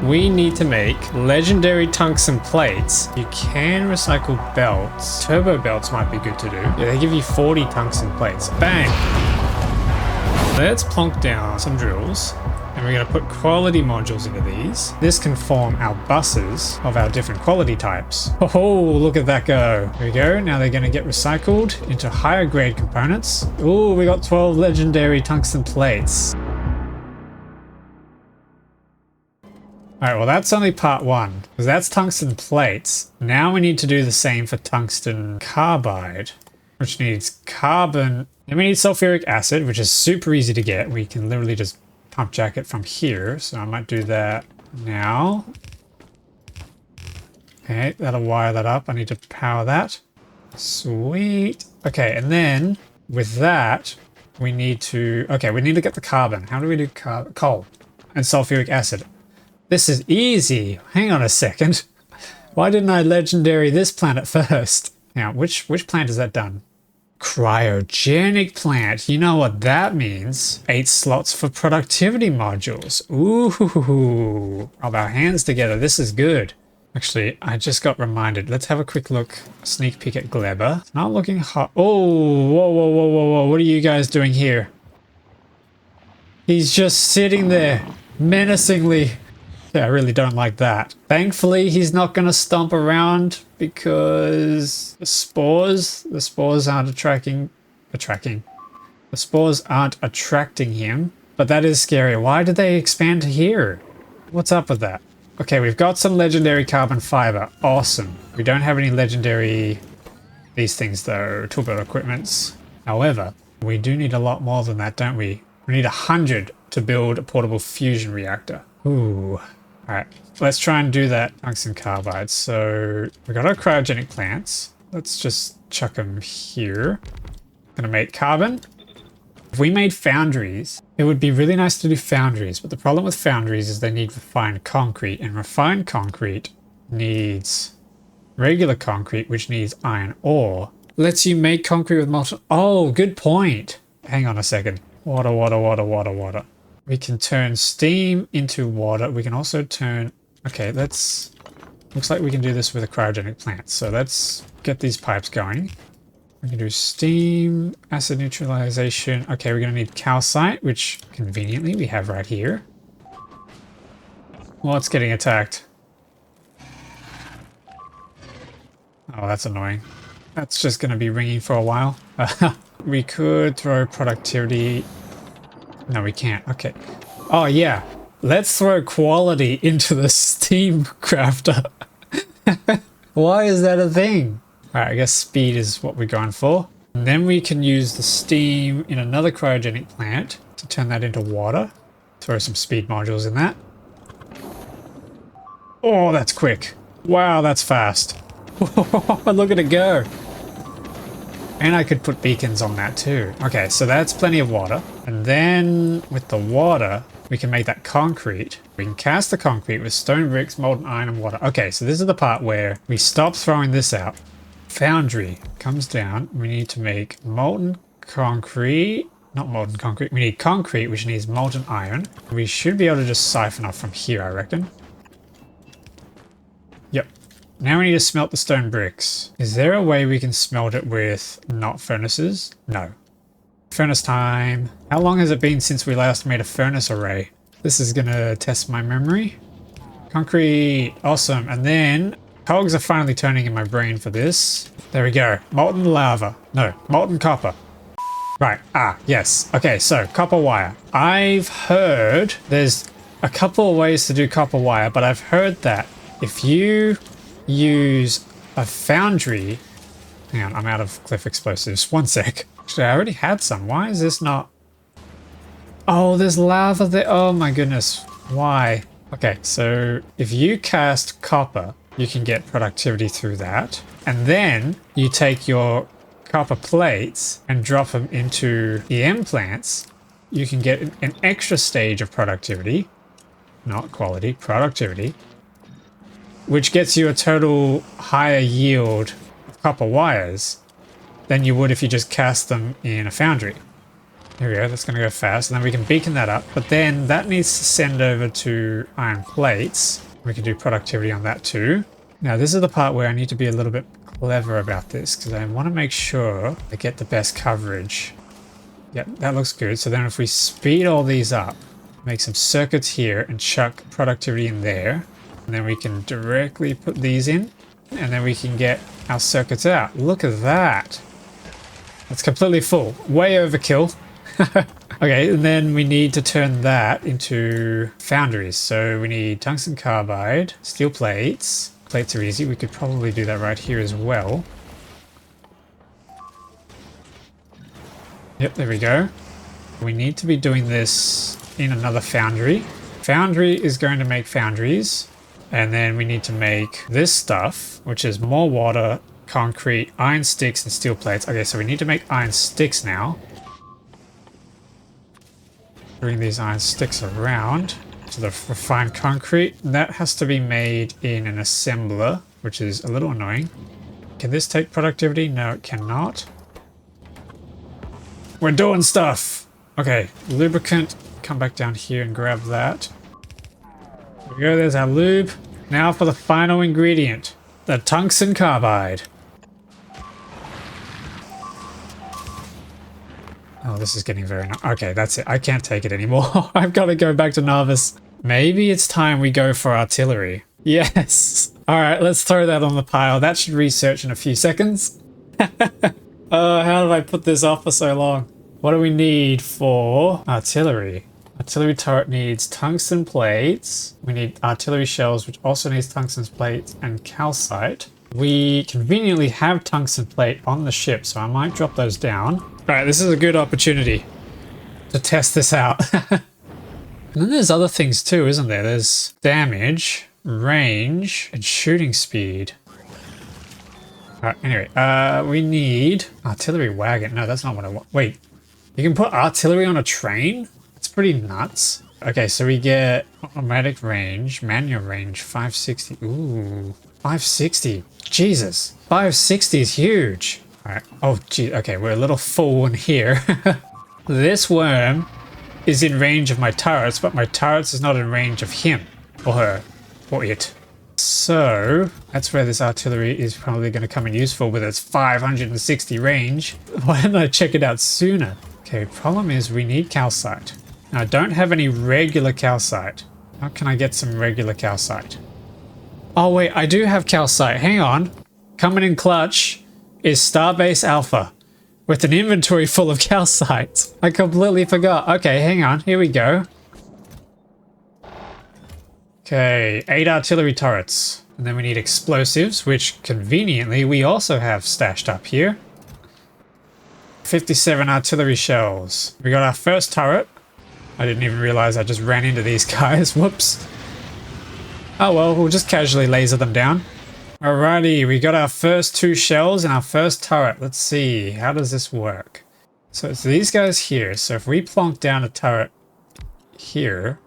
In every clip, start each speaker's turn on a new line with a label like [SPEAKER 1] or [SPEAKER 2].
[SPEAKER 1] we need to make legendary tungsten plates. You can recycle belts. Turbo belts might be good to do. Yeah, they give you 40 tungsten plates. Bang! Let's plonk down some drills. And we're going to put quality modules into these. This can form our buses of our different quality types. Oh, look at that go. There we go. Now they're going to get recycled into higher grade components. Oh, we got 12 legendary tungsten plates. Alright, well that's only part one, because that's tungsten plates. Now we need to do the same for tungsten carbide, which needs carbon. And we need sulfuric acid, which is super easy to get. We can literally just pump jack it from here, so I might do that now. Okay, that'll wire that up. I need to power that. Sweet. Okay, and then with that, we need to... Okay, we need to get the carbon. How do we do carbon? Coal and sulfuric acid. This is easy. Hang on a second. Why didn't I legendary this planet first? Now, which plant is that done? Cryogenic plant. You know what that means. 8 slots for productivity modules. Ooh, rub our hands together. This is good. Actually, I just got reminded. Let's have a quick look. Sneak peek at Gleber. It's not looking hot. Oh, whoa. What are you guys doing here? He's just sitting there menacingly. Yeah, I really don't like that. Thankfully, he's not going to stomp around because the spores aren't attracting him. But that is scary. Why did they expand to here? What's up with that? Okay, we've got some legendary carbon fiber. Awesome. We don't have any legendary these things though, tool build equipments. However, we do need a lot more than that, don't we? We need 100 to build a portable fusion reactor. Ooh. Alright, let's try and do that tungsten carbide. So we got our cryogenic plants. Let's just chuck them here. Gonna make carbon. If we made foundries, it would be really nice to do foundries, but the problem with foundries is they need refined concrete, and refined concrete needs regular concrete, which needs iron ore. Lets you make concrete with molten... Oh, good point. Hang on a second. Water. We can turn steam into water. We can also turn... Okay, let's... Looks like we can do this with a cryogenic plant. So let's get these pipes going. We can do steam, acid neutralization. Okay, we're going to need calcite, which conveniently we have right here. Well, it's getting attacked. Oh, that's annoying. That's just going to be ringing for a while. We could throw productivity... No, we can't. Okay. Oh, yeah. Let's throw quality into the steam crafter. Why is that a thing? Alright, I guess speed is what we're going for. And then we can use the steam in another cryogenic plant to turn that into water. Throw some speed modules in that. Oh, that's quick. Wow, that's fast. Look at it go. And I could put beacons on that too. Okay, so that's plenty of water. And then with the water, we can make that concrete. We can cast the concrete with stone bricks, molten iron, and water. Okay, so this is the part where we stop throwing this out. Foundry comes down. We need to make molten concrete. Not molten concrete. We need concrete, which needs molten iron. We should be able to just siphon off from here, I reckon. Yep. Now we need to smelt the stone bricks. Is there a way we can smelt it with not furnaces? No. Furnace time. How long has it been since we last made a furnace array? This is gonna test my memory. Concrete. Awesome. And then cogs are finally turning in my brain for this. There we go. Molten lava. No, molten copper. Right. Ah, yes. Okay, so copper wire. I've heard there's a couple of ways to do copper wire, but I've heard that if you use a foundry... Hang on, I'm out of cliff explosives. One sec. Actually, I already had some. Why is this not... Oh, there's lava there. Oh my goodness. Why? Okay, so if you cast copper, you can get productivity through that. And then you take your copper plates and drop them into EM plants. You can get an extra stage of productivity. Not quality, productivity. Which gets you a total higher yield of copper wires than you would if you just cast them in a foundry. Here we go, that's going to go fast. And then we can beacon that up. But then that needs to send over to iron plates. We can do productivity on that too. Now this is the part where I need to be a little bit clever about this because I want to make sure I get the best coverage. Yep, that looks good. So then if we speed all these up, make some circuits here and chuck productivity in there. And then we can directly put these in. And then we can get our circuits out. Look at that. That's completely full. Way overkill. Okay, and then we need to turn that into foundries. So we need tungsten carbide, steel plates. Plates are easy. We could probably do that right here as well. Yep, there we go. We need to be doing this in another foundry. Foundry is going to make foundries. And then we need to make this stuff, which is more water, concrete, iron sticks, and steel plates. Okay, so we need to make iron sticks now. Bring these iron sticks around to the refined concrete. That has to be made in an assembler, which is a little annoying. Can this take productivity? No, it cannot. We're doing stuff. Okay, lubricant. Come back down here and grab that. There we go, there's our lube. Now for the final ingredient, the tungsten carbide. Oh, this is getting very... Okay, that's it. I can't take it anymore. I've got to go back to novice. Maybe it's time we go for artillery. Yes. All right, let's throw that on the pile. That should research in a few seconds. How did I put this off for so long? What do we need for artillery? Artillery turret needs tungsten plates. We need artillery shells, which also needs tungsten plates and calcite. We conveniently have tungsten plate on the ship, so I might drop those down. All right, this is a good opportunity to test this out. And then there's other things too, isn't there? There's damage, range, and shooting speed. All right, anyway, we need artillery wagon. No, that's not what I want. Wait, you can put artillery on a train? It's pretty nuts. Okay, so we get automatic range, manual range, 560. Ooh, 560. Jesus, 560 is huge. All right. Oh, gee. Okay, we're a little full in here. This worm is in range of my turrets, but my turrets is not in range of him or her or it. So that's where this artillery is probably going to come in useful with its 560 range. Why didn't I check it out sooner? Okay, problem is we need calcite. Now I don't have any regular calcite. How can I get some regular calcite? Oh wait, I do have calcite. Hang on. Coming in clutch is Starbase Alpha with an inventory full of calcite. I completely forgot. Okay, hang on. Here we go. Okay, 8 artillery turrets. And then we need explosives, which conveniently we also have stashed up here. 57 artillery shells. We got our first turret. I didn't even realize I just ran into these guys. Whoops. Oh well, we'll just casually laser them down. Alrighty, we got our first 2 shells and our first turret. Let's see, how does this work? So it's these guys here. So if we plonk down a turret here...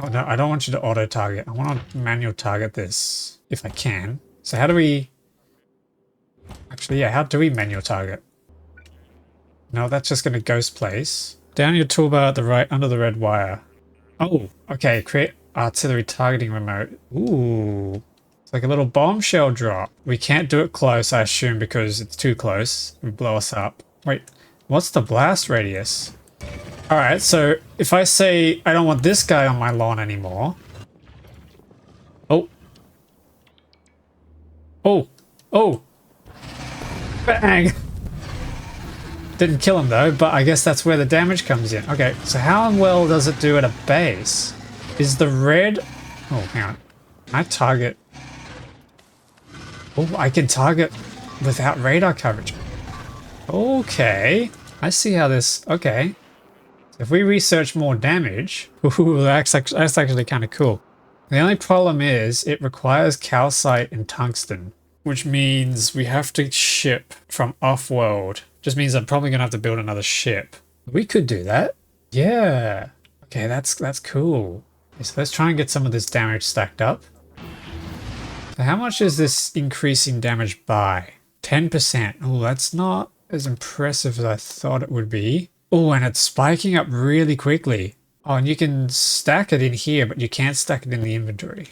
[SPEAKER 1] Oh no, I don't want you to auto-target. I want to manual target this, if I can. So how do we... Actually, yeah, how do we manual target? No, that's just going to ghost place. Down your toolbar at the right, under the red wire. Oh, okay, create artillery targeting remote. Ooh, it's like a little bombshell drop. We can't do it close, I assume, because it's too close. It would blow us up. Wait, what's the blast radius? All right, so if I say I don't want this guy on my lawn anymore. Oh. Oh. Oh. Bang. Didn't kill him though, but I guess that's where the damage comes in. Okay, so how well does it do at a base? Is the red... Oh, hang on. Can I target... Oh, I can target without radar coverage. Okay. I see how this... Okay. So if we research more damage... Ooh, that's actually kind of cool. The only problem is it requires calcite and tungsten, which means we have to ship from off-world. Just means I'm probably going to have to build another ship. We could do that. Yeah. Okay, that's cool. Okay, so let's try and get some of this damage stacked up. So how much is this increasing damage by? 10%. Oh, that's not as impressive as I thought it would be. Oh, and it's spiking up really quickly. Oh, and you can stack it in here, but you can't stack it in the inventory.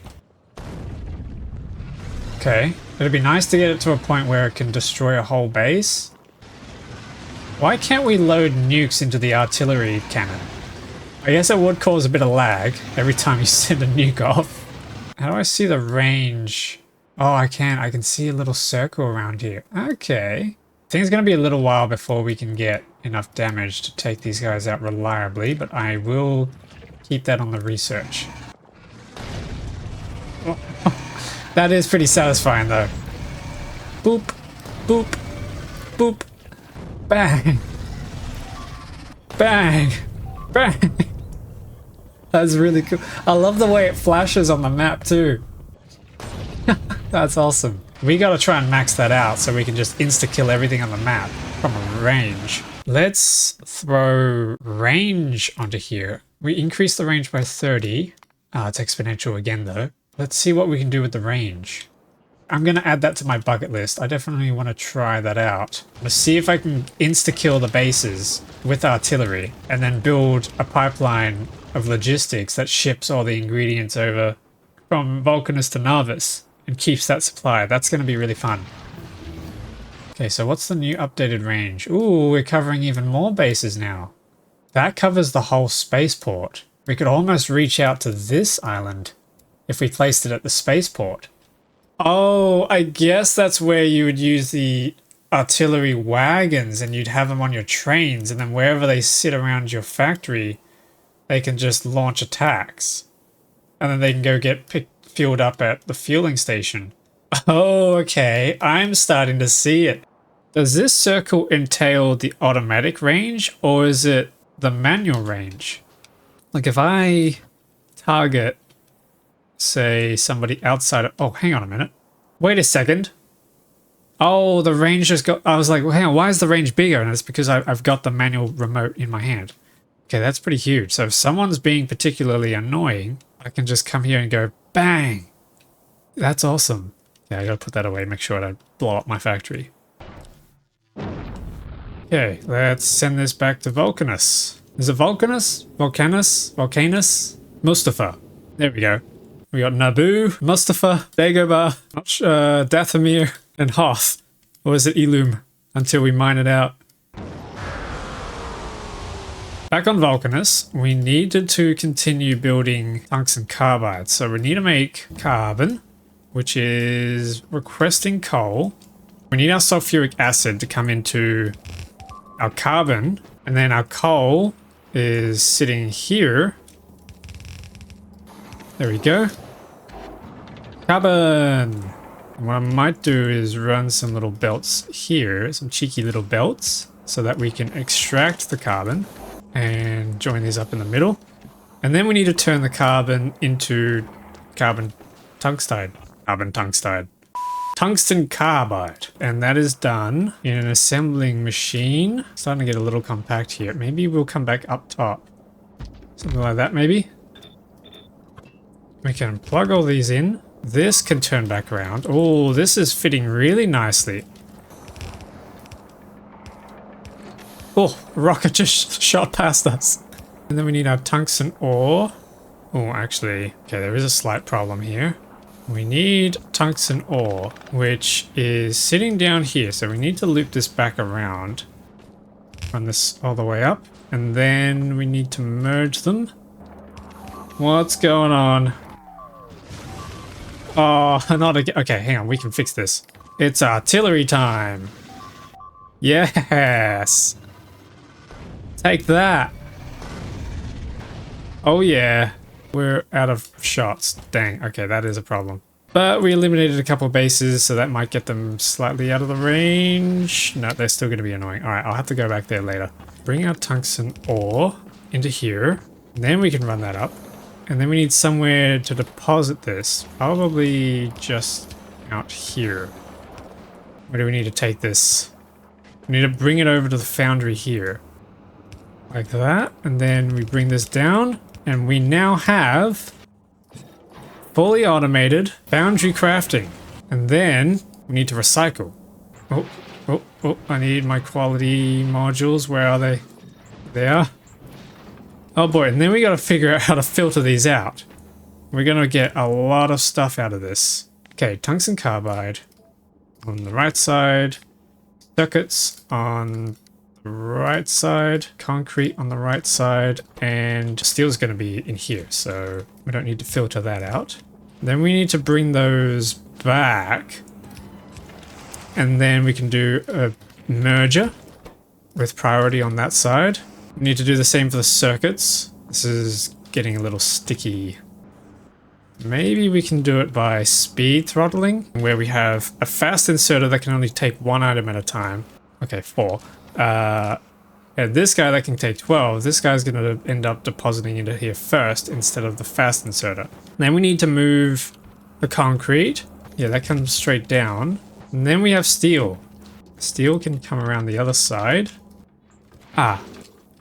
[SPEAKER 1] Okay, it'd be nice to get it to a point where it can destroy a whole base. Why can't we load nukes into the artillery cannon? I guess it would cause a bit of lag every time you send a nuke off. How do I see the range? Oh, I can see a little circle around here. Okay. I think it's going to be a little while before we can get enough damage to take these guys out reliably, but I will keep that on the research. Oh, that is pretty satisfying though. Boop, boop, boop, bang, bang, bang. That's really cool. I love the way it flashes on the map too. That's awesome. We gotta try and max that out so we can just insta-kill everything on the map from a range. Let's throw range onto here. We increase the range by 30. It's exponential again though. Let's see what we can do with the range. I'm gonna add that to my bucket list. I definitely want to try that out. Let's see if I can insta-kill the bases with artillery and then build a pipeline of logistics that ships all the ingredients over from Vulcanus to Narvis and keeps that supply. That's going to be really fun. Okay, so what's the new updated range? Ooh, we're covering even more bases now. That covers the whole spaceport. We could almost reach out to this island if we placed it at the spaceport. Oh, I guess that's where you would use the artillery wagons and you'd have them on your trains, and then wherever they sit around your factory, they can just launch attacks. And then they can go get fueled up at the fueling station. Oh, okay. I'm starting to see it. Does this circle entail the automatic range, or is it the manual range? Like if I target, say, somebody outside of... Oh, hang on a minute. Wait a second. Oh, the range just got... I was like, well, hang on, why is the range bigger? And it's because I've got the manual remote in my hand. Okay, that's pretty huge. So if someone's being particularly annoying, I can just come here and go, bang! That's awesome. Yeah, I gotta put that away, make sure I don't blow up my factory. Okay, let's send this back to Vulcanus. Is it Vulcanus? Volcanus? Mustafa. There we go. We got Naboo, Mustafa, Dagobah, Dathomir, and Hoth. Or is it Ilum? Until we mine it out. Back on Vulcanus, we needed to continue building tungsten carbide. So we need to make carbon, which is requesting coal. We need our sulfuric acid to come into our carbon, and then our coal is sitting here. There we go. Carbon! What I might do is run some little belts here, some cheeky little belts, so that we can extract the carbon and join these up in the middle. And then we need to turn the carbon into carbon tungsten. Tungsten carbide. And that is done in an assembling machine. Starting to get a little compact here. Maybe we'll come back up top. Something like that, maybe. We can plug all these in. This can turn back around. Oh, this is fitting really nicely. Oh, a rocket just shot past us. And then we need our tungsten ore. Oh, actually, okay, there is a slight problem here. We need tungsten ore, which is sitting down here. So we need to loop this back around. Run this all the way up. And then we need to merge them. What's going on? Oh, not again. Okay, hang on. We can fix this. It's artillery time. Yes. Take that. Oh yeah. We're out of shots. Dang. Okay, that is a problem. But we eliminated a couple of bases, so that might get them slightly out of the range. No, they're still going to be annoying. Alright, I'll have to go back there later. Bring our tungsten ore into here. And then we can run that up. And then we need somewhere to deposit this. Probably just out here. Where do we need to take this? We need to bring it over to the foundry here. Like that. And then we bring this down. And we now have fully automated foundry crafting. And then we need to recycle. Oh, Oh, I need my quality modules. Where are they? There. Oh boy, and then we gotta figure out how to filter these out. We're gonna get a lot of stuff out of this. Okay, tungsten carbide on the right side, circuits on the right side, concrete on the right side, and steel's gonna be in here, so we don't need to filter that out. Then we need to bring those back, and then we can do a merger with priority on that side. We need to do the same for the circuits. This is getting a little sticky. Maybe we can do it by speed throttling, where we have a fast inserter that can only take one item at a time. Okay, 4. And this guy that can take 12, this guy's going to end up depositing into here first instead of the fast inserter. Then we need to move the concrete. Yeah, that comes straight down. And then we have steel. Steel can come around the other side. Ah,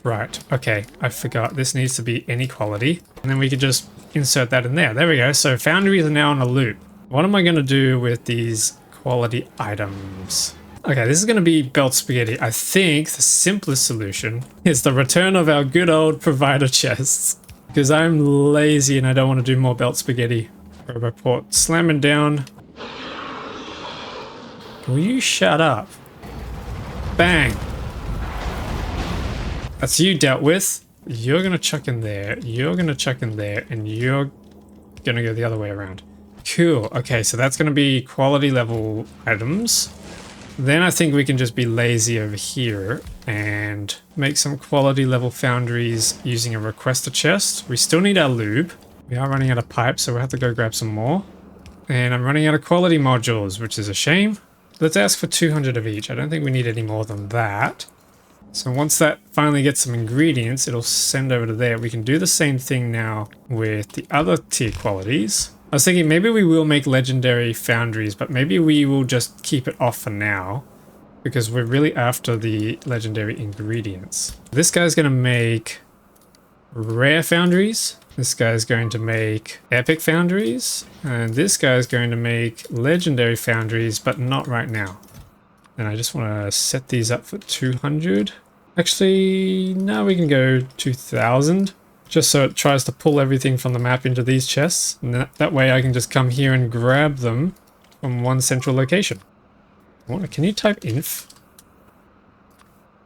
[SPEAKER 1] right. Okay, I forgot. This needs to be inequality. And then we could just insert that in there. There we go. So foundries are now on a loop. What am I going to do with these quality items? Okay, this is going to be belt spaghetti. I think the simplest solution is the return of our good old provider chests. Because I'm lazy and I don't want to do more belt spaghetti. Roboport slamming down. Will you shut up? Bang. That's you dealt with. You're going to chuck in there. You're going to chuck in there. And you're going to go the other way around. Cool. Okay, so that's going to be quality level items. Then I think we can just be lazy over here and make some quality level foundries using a requester chest. We still need our lube. We are running out of pipe, so we'll have to go grab some more. And I'm running out of quality modules, which is a shame. Let's ask for 200 of each. I don't think we need any more than that. So once that finally gets some ingredients, it'll send over to there. We can do the same thing now with the other tier qualities. I was thinking maybe we will make legendary foundries, but maybe we will just keep it off for now because we're really after the legendary ingredients. This guy's going to make rare foundries. This guy's going to make epic foundries. And this guy's going to make legendary foundries, but not right now. And I just want to set these up for 200. Actually, no, we can go 2000. Just so it tries to pull everything from the map into these chests. And that way I can just come here and grab them from one central location. Can you type inf?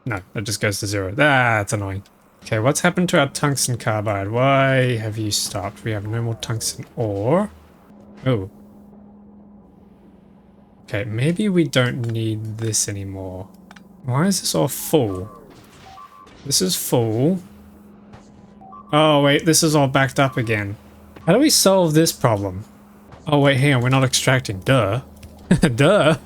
[SPEAKER 1] No, that just goes to 0. That's annoying. Okay, what's happened to our tungsten carbide? Why have you stopped? We have no more tungsten ore. Oh. Okay, maybe we don't need this anymore. Why is this all full? This is full. Oh wait, this is all backed up again. How do we solve this problem? Oh wait, hang on, we're not extracting. Duh. Duh.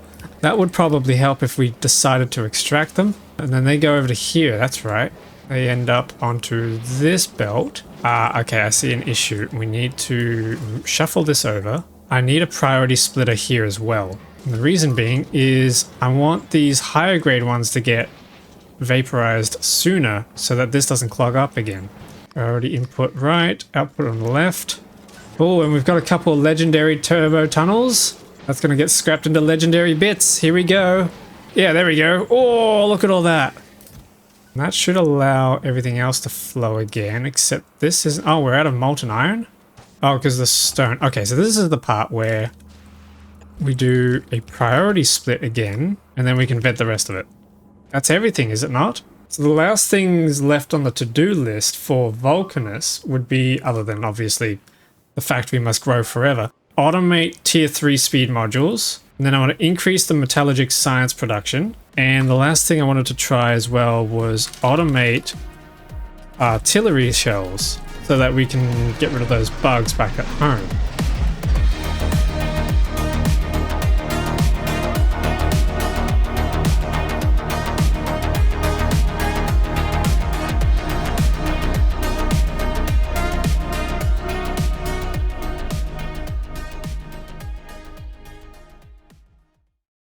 [SPEAKER 1] That would probably help if we decided to extract them. And then they go over to here, that's right. They end up onto this belt. Okay, I see an issue. We need to shuffle this over. I need a priority splitter here as well. And the reason being is I want these higher grade ones to get vaporized sooner so that this doesn't clog up again. Priority input right, output on the left. Oh, and we've got a couple of legendary turbo tunnels. That's going to get scrapped into legendary bits. Here we go. Yeah, there we go. Oh, look at all that. And that should allow everything else to flow again, except this is... Oh, we're out of molten iron? Oh, because the stone... Okay, so this is the part where we do a priority split again, and then we can vent the rest of it. That's everything, is it not? So the last things left on the to-do list for Vulcanus would be, other than obviously the fact we must grow forever, automate tier 3 speed modules, and then I want to increase the metallurgic science production, and the last thing I wanted to try as well was automate artillery shells so that we can get rid of those bugs back at home.